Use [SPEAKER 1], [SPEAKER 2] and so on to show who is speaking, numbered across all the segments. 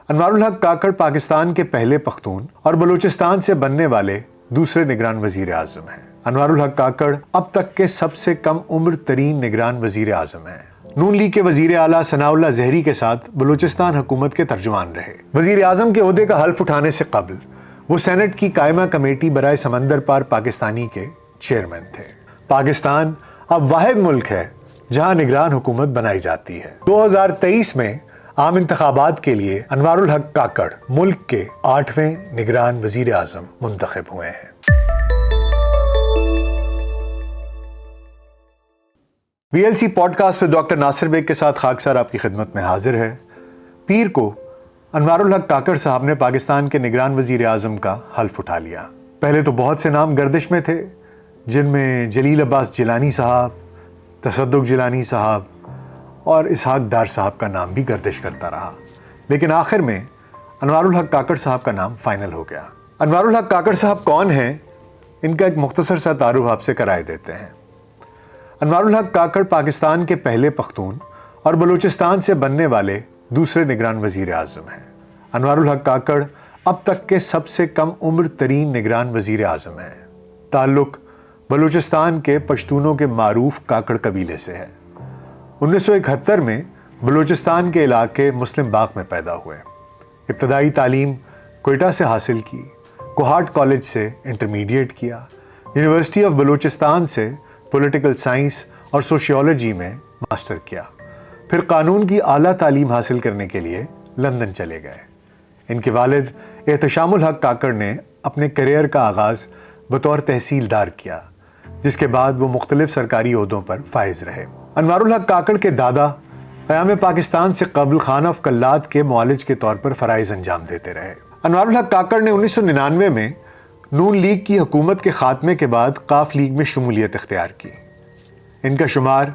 [SPEAKER 1] انوار الحق کاکڑ پاکستان کے پہلے پختون اور بلوچستان سے بننے والے دوسرے نگران وزیر اعظم ہیں۔ انوار الحق کاکڑ اب تک کے سب سے کم عمر ترین نگران وزیر اعظم ہیں۔ نون لیگ کے وزیر اعلیٰ ثناء اللہ زہری کے ساتھ بلوچستان حکومت کے ترجمان رہے۔ وزیر اعظم کے عہدے کا حلف اٹھانے سے قبل وہ سینٹ کی قائمہ کمیٹی برائے سمندر پار پاکستانی کے چیئرمین تھے۔ پاکستان اب واحد ملک ہے جہاں نگران حکومت بنائی جاتی ہے۔ 2023 میں عام انتخابات کے لیے انوار الحق کاکڑ ملک کے 8ویں نگران وزیر اعظم منتخب ہوئے ہیں۔ VLC پوڈ کاسٹ میں ڈاکٹر ناصر بیگ کے ساتھ خاکسار آپ کی خدمت میں حاضر ہے۔ پیر کو انوار الحق کاکڑ صاحب نے پاکستان کے نگران وزیر اعظم کا حلف اٹھا لیا۔ پہلے تو بہت سے نام گردش میں تھے، جن میں جلیل عباس جیلانی صاحب، تصدق جیلانی صاحب اور اسحاق ڈار صاحب کا نام بھی گردش کرتا رہا، لیکن آخر میں انوار الحق کاکڑ صاحب کا نام فائنل ہو گیا۔ انوار الحق کاکڑ صاحب کون ہیں؟ ان کا ایک مختصر سا تعارف آپ سے کرائے دیتے ہیں۔ انوار الحق کاکڑ پاکستان کے پہلے پختون اور بلوچستان سے بننے والے دوسرے نگران وزیر اعظم ہیں۔ انوار الحق کاکڑ اب تک کے سب سے کم عمر ترین نگران وزیر اعظم ہیں۔ تعلق بلوچستان کے پشتونوں کے معروف کاکڑ قبیلے سے ہے۔ 1971 میں بلوچستان کے علاقے مسلم باغ میں پیدا ہوئے۔ ابتدائی تعلیم کوئٹہ سے حاصل کی، کوہاٹ کالج سے انٹرمیڈیٹ کیا، یونیورسٹی آف بلوچستان سے پولیٹیکل سائنس اور سوشیولوجی میں ماسٹر کیا، پھر قانون کی اعلیٰ تعلیم حاصل کرنے کے لیے لندن چلے گئے۔ ان کے والد احتشام الحق کاکڑ نے اپنے کیریئر کا آغاز بطور تحصیلدار کیا، جس کے بعد وہ مختلف سرکاری عہدوں پر فائز رہے۔ انوار الحق کاکڑ کے دادا قیام پاکستان سے قبل خان آف کلات کے معالج کے طور پر فرائض انجام دیتے رہے۔ انوار الحق کاکڑ نے 1999 میں نون لیگ کی حکومت کے خاتمے کے بعد قاف لیگ میں شمولیت اختیار کی۔ ان کا شمار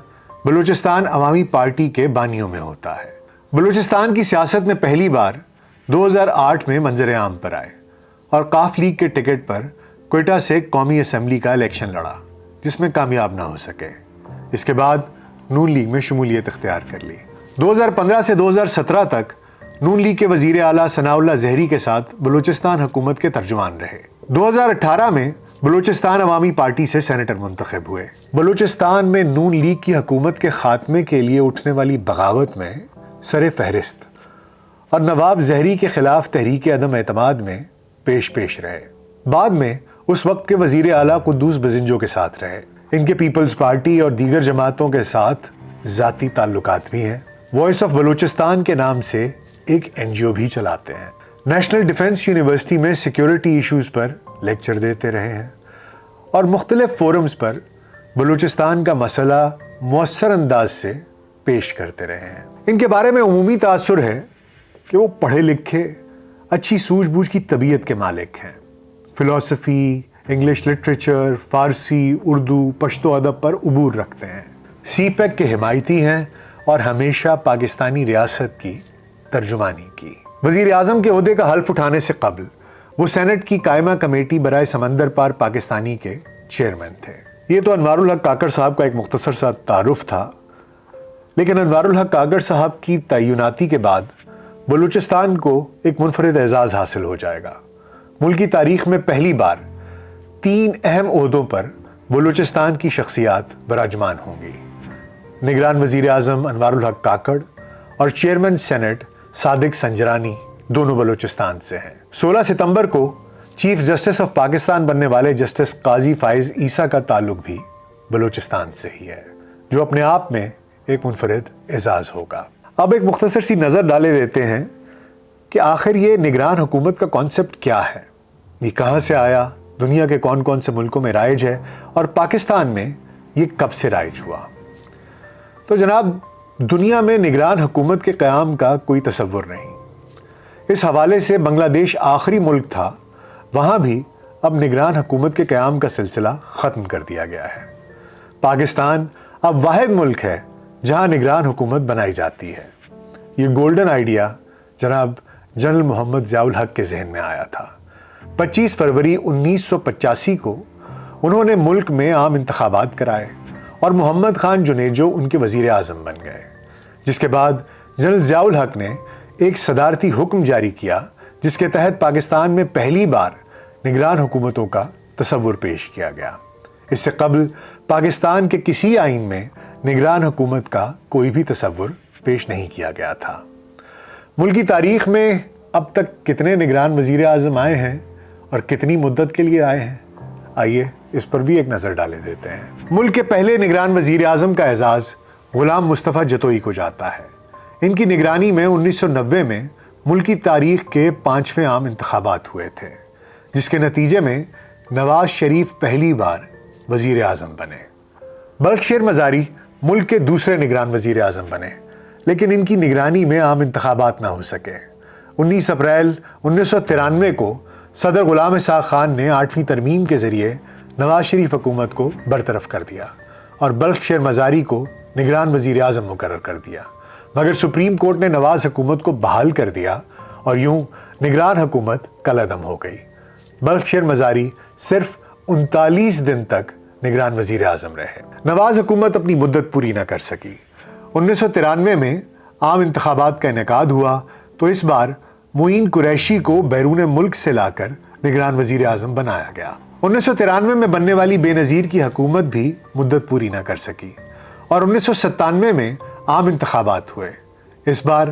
[SPEAKER 1] بلوچستان عوامی پارٹی کے بانیوں میں ہوتا ہے۔ بلوچستان کی سیاست میں پہلی بار 2008 میں منظر عام پر آئے اور قاف لیگ کے ٹکٹ پر کوئٹہ سے قومی اسمبلی کا الیکشن لڑا، جس میں کامیاب نہ ہو سکے۔ اس کے بعد نون لیگ میں شمولیت اختیار کر لی۔ 2015 سے 2017 تک نون لیگ کے وزیر اعلیٰ ثناء اللہ زہری کے ساتھ بلوچستان حکومت کے ترجمان رہے۔ 2018 میں بلوچستان عوامی پارٹی سے سینیٹر منتخب ہوئے۔ بلوچستان میں نون لیگ کی حکومت کے خاتمے کے لیے اٹھنے والی بغاوت میں سر فہرست اور نواب زہری کے خلاف تحریک عدم اعتماد میں پیش رہے۔ بعد میں اس وقت کے وزیر اعلیٰ قدوس بزنجو کے ساتھ رہے۔ ان کے پیپلز پارٹی اور دیگر جماعتوں کے ساتھ ذاتی تعلقات بھی ہیں۔ وائس آف بلوچستان کے نام سے ایک NGO بھی چلاتے ہیں۔ نیشنل ڈیفنس یونیورسٹی میں سیکیورٹی ایشوز پر لیکچر دیتے رہے ہیں اور مختلف فورمز پر بلوچستان کا مسئلہ مؤثر انداز سے پیش کرتے رہے ہیں۔ ان کے بارے میں عمومی تاثر ہے کہ وہ پڑھے لکھے، اچھی سوجھ بوجھ کی طبیعت کے مالک ہیں۔ فلسفی، انگلش لٹریچر، فارسی، اردو، پشتو ادب پر عبور رکھتے ہیں۔ CPEC کے حمایتی ہیں اور ہمیشہ پاکستانی ریاست کی ترجمانی کی۔ وزیر اعظم کے عہدے کا حلف اٹھانے سے قبل وہ سینٹ کی قائمہ کمیٹی برائے سمندر پار پاکستانی کے چیئرمین تھے۔ یہ تو انوار الحق کاکڑ صاحب کا ایک مختصر سا تعارف تھا، لیکن انوار الحق کاکڑ صاحب کی تعیناتی کے بعد بلوچستان کو ایک منفرد اعزاز حاصل ہو جائے گا۔ ملکی تاریخ میں پہلی بار 3 اہم عہدوں پر بلوچستان کی شخصیات براجمان ہوں گی۔ نگران وزیر اعظم انوار الحق کاکڑ اور چیئرمین سینٹ صادق سنجرانی دونوں بلوچستان سے ہیں۔ 16 ستمبر کو چیف جسٹس آف پاکستان بننے والے جسٹس قاضی فائز عیسیٰ کا تعلق بھی بلوچستان سے ہی ہے، جو اپنے آپ میں ایک منفرد اعزاز ہوگا۔ اب ایک مختصر سی نظر ڈالے دیتے ہیں کہ آخر یہ نگران حکومت کا کانسیپٹ کیا ہے، یہ کہاں سے آیا، دنیا کے کون کون سے ملکوں میں رائج ہے اور پاکستان میں یہ کب سے رائج ہوا۔ تو جناب، دنیا میں نگران حکومت کے قیام کا کوئی تصور نہیں۔ اس حوالے سے بنگلہ دیش آخری ملک تھا، وہاں بھی اب نگران حکومت کے قیام کا سلسلہ ختم کر دیا گیا ہے۔ پاکستان اب واحد ملک ہے جہاں نگران حکومت بنائی جاتی ہے۔ یہ گولڈن آئیڈیا جناب جنرل محمد ضیاء الحق کے ذہن میں آیا تھا۔ 25 فروری 1985 کو انہوں نے ملک میں عام انتخابات کرائے اور محمد خان جنیجو ان کے وزیر اعظم بن گئے، جس کے بعد جنرل ضیاء الحق نے ایک صدارتی حکم جاری کیا جس کے تحت پاکستان میں پہلی بار نگران حکومتوں کا تصور پیش کیا گیا۔ اس سے قبل پاکستان کے کسی آئین میں نگران حکومت کا کوئی بھی تصور پیش نہیں کیا گیا تھا۔ ملکی تاریخ میں اب تک کتنے نگران وزیر اعظم آئے ہیں اور کتنی مدت کے لیے آئے ہیں، آئیے اس پر بھی ایک نظر ڈالے دیتے ہیں۔ ملک کے پہلے نگران وزیر اعظم کا اعزاز غلام مصطفیٰ جتوئی کو جاتا ہے۔ ان کی نگرانی میں 1990 میں ملکی تاریخ کے 5ویں عام انتخابات ہوئے تھے، جس کے نتیجے میں نواز شریف پہلی بار وزیر اعظم بنے۔ بلخ شیر مزاری ملک کے دوسرے نگران وزیر اعظم بنے، لیکن ان کی نگرانی میں عام انتخابات نہ ہو سکے۔ 19 اپریل 1993 کو صدر غلام اسحاق خان نے 8ویں ترمیم کے ذریعے نواز شریف حکومت کو برطرف کر دیا اور بلخ شیر مزاری کو نگران وزیر اعظم مقرر کر دیا، مگر سپریم کورٹ نے نواز حکومت کو بحال کر دیا اور یوں نگران حکومت کالعدم ہو گئی۔ بلخ شیر مزاری صرف 39 دن تک نگران وزیر اعظم رہے۔ نواز حکومت اپنی مدت پوری نہ کر سکی۔ 1993 میں عام انتخابات کا انعقاد ہوا تو اس بار معین قریشی کو بیرون ملک سے لا کر نگران وزیر اعظم بنایا گیا۔ 1993 میں بننے والی بے نظیر کی حکومت بھی مدت پوری نہ کر سکی اور 1997 میں عام انتخابات ہوئے۔ اس بار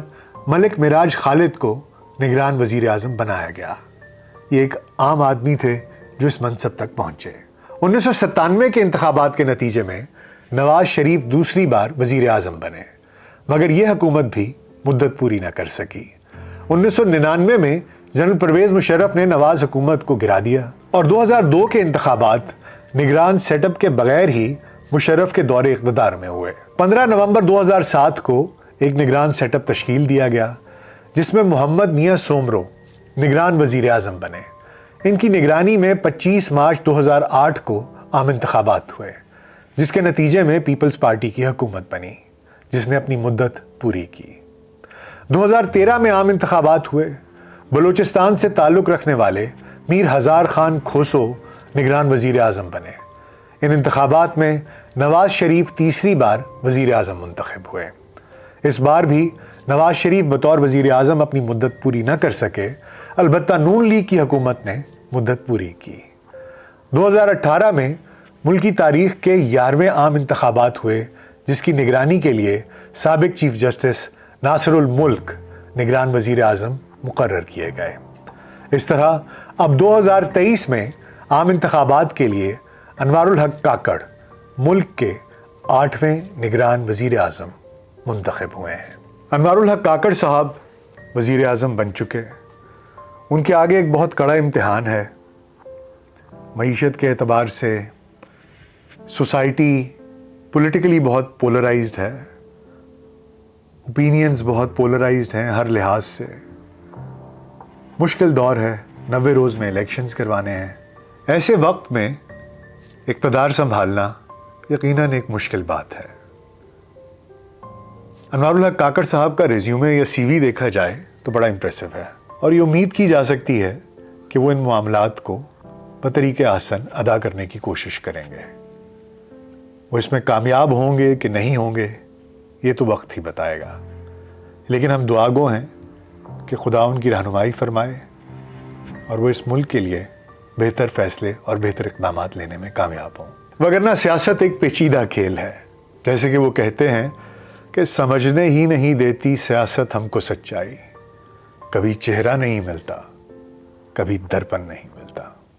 [SPEAKER 1] ملک معراج خالد کو نگران وزیر اعظم بنایا گیا۔ یہ ایک عام آدمی تھے جو اس منصب تک پہنچے۔ 1997 کے انتخابات کے نتیجے میں نواز شریف دوسری بار وزیر اعظم بنے، مگر یہ حکومت بھی مدت پوری نہ کر سکی۔ 1999 میں جنرل پرویز مشرف نے نواز حکومت کو گرا دیا اور 2002 کے انتخابات نگران سیٹ اپ کے بغیر ہی مشرف کے دور اقتدار میں ہوئے۔ 15 نومبر 2007 کو ایک نگران سیٹ اپ تشکیل دیا گیا جس میں محمد میاں سومرو نگران وزیر اعظم بنے۔ ان کی نگرانی میں 25 مارچ 2008 کو عام انتخابات ہوئے، جس کے نتیجے میں پیپلز پارٹی کی حکومت بنی جس نے اپنی مدت پوری کی۔ 2013 میں عام انتخابات ہوئے۔ بلوچستان سے تعلق رکھنے والے میر ہزار خان کھوسو نگران وزیر اعظم بنے۔ ان انتخابات میں نواز شریف تیسری بار وزیر اعظم منتخب ہوئے۔ اس بار بھی نواز شریف بطور وزیر اعظم اپنی مدت پوری نہ کر سکے، البتہ نون لیگ کی حکومت نے مدت پوری کی۔ 2018 میں ملکی تاریخ کے 11ویں عام انتخابات ہوئے جس کی نگرانی کے لیے سابق چیف جسٹس ناصر الملک نگران وزیر اعظم مقرر کیے گئے۔ اس طرح اب 2023 میں عام انتخابات کے لیے انوار الحق کاکڑ ملک کے 8ویں نگران وزیر اعظم منتخب ہوئے ہیں۔ انوار الحق کاکڑ صاحب وزیر اعظم بن چکے۔ ان کے آگے ایک بہت کڑا امتحان ہے۔ معیشت کے اعتبار سے سوسائٹی پولیٹیکلی بہت پولرائزڈ ہے، اوپینینز بہت پولرائزڈ ہیں ہر لحاظ سے۔ مشکل دور ہے، 90 روز میں الیکشنز کروانے ہیں۔ ایسے وقت میں اقتدار سنبھالنا یقیناً ایک مشکل بات ہے۔ انوار الحق کاکڑ صاحب کا ریزیومے یا سی وی دیکھا جائے تو بڑا امپریسو ہے اور یہ امید کی جا سکتی ہے کہ وہ ان معاملات کو بطریق احسن ادا کرنے کی کوشش کریں گے۔ وہ اس میں کامیاب ہوں گے کہ نہیں ہوں گے یہ تو وقت ہی بتائے گا، لیکن ہم دعا گو ہیں کہ خدا ان کی رہنمائی فرمائے اور وہ اس ملک کے لیے بہتر فیصلے اور بہتر اقدامات لینے میں کامیاب ہوں۔ وگرنہ سیاست ایک پیچیدہ کھیل ہے، جیسے کہ وہ کہتے ہیں کہ سمجھنے ہی نہیں دیتی سیاست ہم کو سچائی، کبھی چہرہ نہیں ملتا، کبھی درپن نہیں ملتا۔